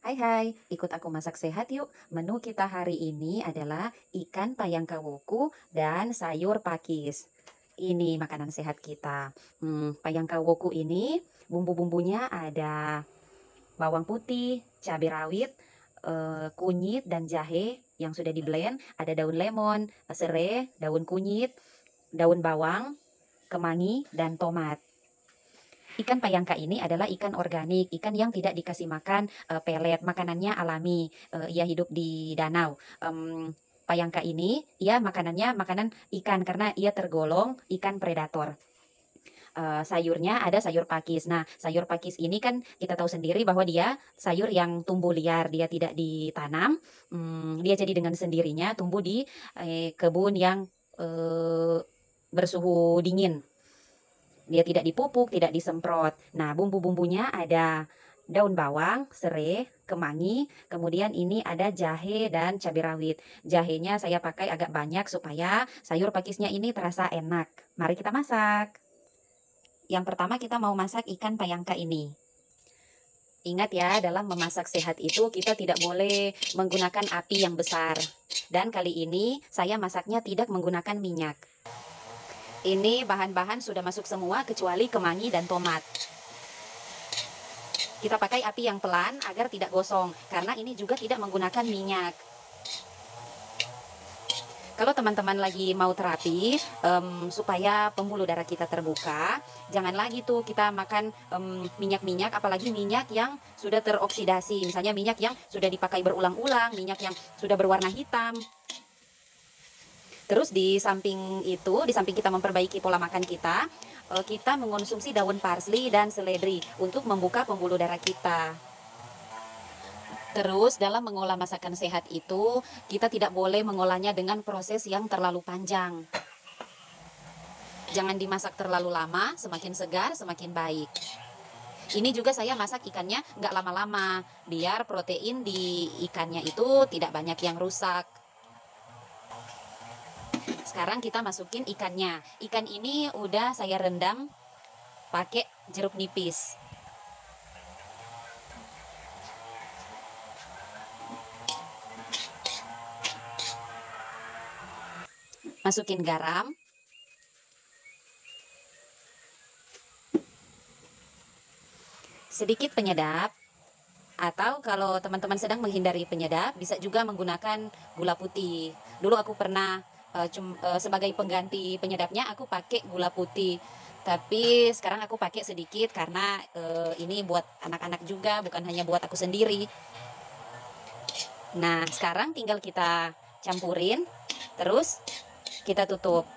Hai hai, ikut aku masak sehat yuk. Menu kita hari ini adalah ikan payang kawuku dan sayur pakis. Ini makanan sehat kita. Payang kawuku ini bumbu-bumbunya ada bawang putih, cabai rawit, kunyit dan jahe yang sudah di blend. Ada daun lemon, serai, daun kunyit, daun bawang, kemangi, dan tomat. Ikan payangka ini adalah ikan organik, ikan yang tidak dikasih makan pelet, makanannya alami. Ia hidup di danau. Payangka ini, ia makanannya makanan ikan karena ia tergolong ikan predator. Sayurnya ada sayur pakis. Nah, sayur pakis ini kan kita tahu sendiri bahwa dia sayur yang tumbuh liar, dia tidak ditanam. Dia jadi dengan sendirinya tumbuh di kebun yang bersuhu dingin. Dia tidak dipupuk, tidak disemprot. Nah, bumbu-bumbunya ada daun bawang, serai, kemangi, kemudian ini ada jahe dan cabai rawit. Jahenya saya pakai agak banyak supaya sayur pakisnya ini terasa enak. Mari kita masak. Yang pertama kita mau masak ikan payangka ini. Ingat ya, dalam memasak sehat itu kita tidak boleh menggunakan api yang besar. Dan kali ini saya masaknya tidak menggunakan minyak. Ini bahan-bahan sudah masuk semua kecuali kemangi dan tomat. Kita pakai api yang pelan agar tidak gosong, karena ini juga tidak menggunakan minyak. Kalau teman-teman lagi mau terapi, supaya pembuluh darah kita terbuka, jangan lagi tuh kita makan minyak-minyak, apalagi minyak yang sudah teroksidasi. Misalnya minyak yang sudah dipakai berulang-ulang, minyak yang sudah berwarna hitam. Terus di samping itu, di samping kita memperbaiki pola makan kita mengonsumsi daun parsley dan seledri untuk membuka pembuluh darah kita. Terus dalam mengolah masakan sehat itu, kita tidak boleh mengolahnya dengan proses yang terlalu panjang. Jangan dimasak terlalu lama, semakin segar semakin baik. Ini juga saya masak ikannya nggak lama-lama, biar protein di ikannya itu tidak banyak yang rusak. Sekarang kita masukin ikannya. Ikan ini udah saya rendam pakai jeruk nipis. Masukin garam. Sedikit penyedap. Atau kalau teman-teman sedang menghindari penyedap, bisa juga menggunakan gula putih. Dulu aku pernah sebagai pengganti penyedapnya aku pakai gula putih, tapi sekarang aku pakai sedikit karena ini buat anak-anak juga, bukan hanya buat aku sendiri. Nah, sekarang tinggal kita campurin, terus kita tutup.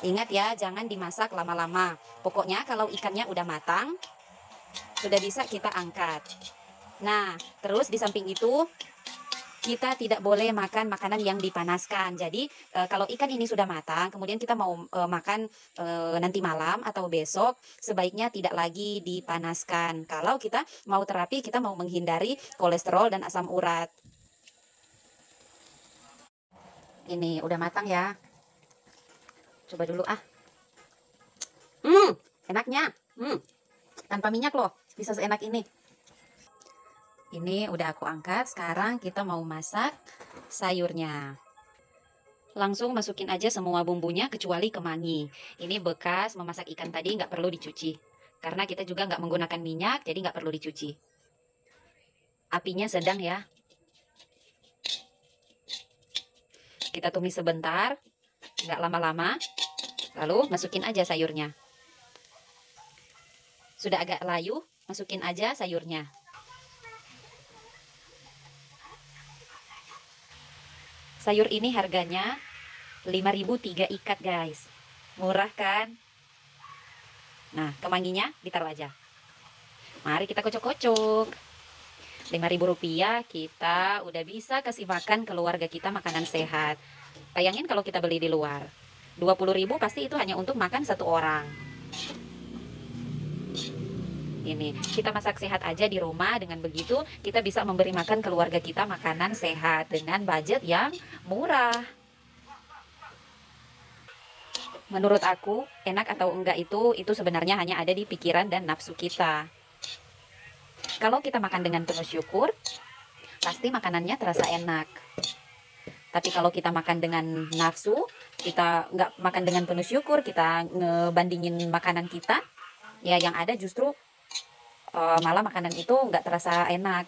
Ingat ya, jangan dimasak lama-lama. Pokoknya kalau ikannya udah matang, sudah bisa kita angkat. Nah, terus di samping itu, kita tidak boleh makan makanan yang dipanaskan. Jadi, kalau ikan ini sudah matang, kemudian kita mau makan nanti malam atau besok, sebaiknya tidak lagi dipanaskan. Kalau kita mau terapi, kita mau menghindari kolesterol dan asam urat. Ini udah matang ya. Coba dulu ah. Enaknya. Tanpa minyak loh, bisa seenak ini. Ini udah aku angkat, sekarang kita mau masak sayurnya. Langsung masukin aja semua bumbunya kecuali kemangi. Ini bekas memasak ikan tadi, nggak perlu dicuci. Karena kita juga nggak menggunakan minyak, jadi nggak perlu dicuci. Apinya sedang ya. Kita tumis sebentar, nggak lama-lama. Lalu masukin aja sayurnya. Sudah agak layu, masukin aja sayurnya. Sayur ini harganya 5.000 3 ikat guys. Murah kan? Nah, kemanginya ditaruh aja. Mari kita kocok-kocok. 5.000 rupiah kita udah bisa kasih makan keluarga kita makanan sehat. Bayangin kalau kita beli di luar. 20.000 pasti itu hanya untuk makan satu orang. Ini kita masak sehat aja di rumah. Dengan begitu kita bisa memberi makan keluarga kita makanan sehat dengan budget yang murah. Menurut aku, enak atau enggak itu sebenarnya hanya ada di pikiran dan nafsu kita. Kalau kita makan dengan penuh syukur, pasti makanannya terasa enak. Tapi kalau kita makan dengan nafsu, kita nggak makan dengan penuh syukur, kita ngebandingin makanan kita, ya yang ada justru malah makanan itu nggak terasa enak.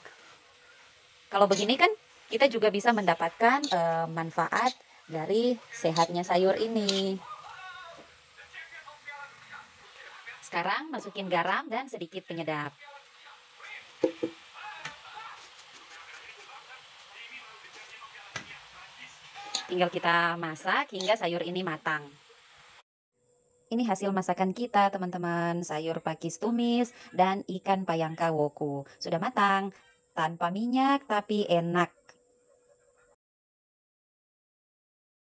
Kalau begini kan kita juga bisa mendapatkan manfaat dari sehatnya sayur ini. Sekarang masukin garam dan sedikit penyedap. Tinggal kita masak hingga sayur ini matang. Ini hasil masakan kita, teman-teman. Sayur pakis tumis dan ikan payang kawoku. Sudah matang, tanpa minyak tapi enak.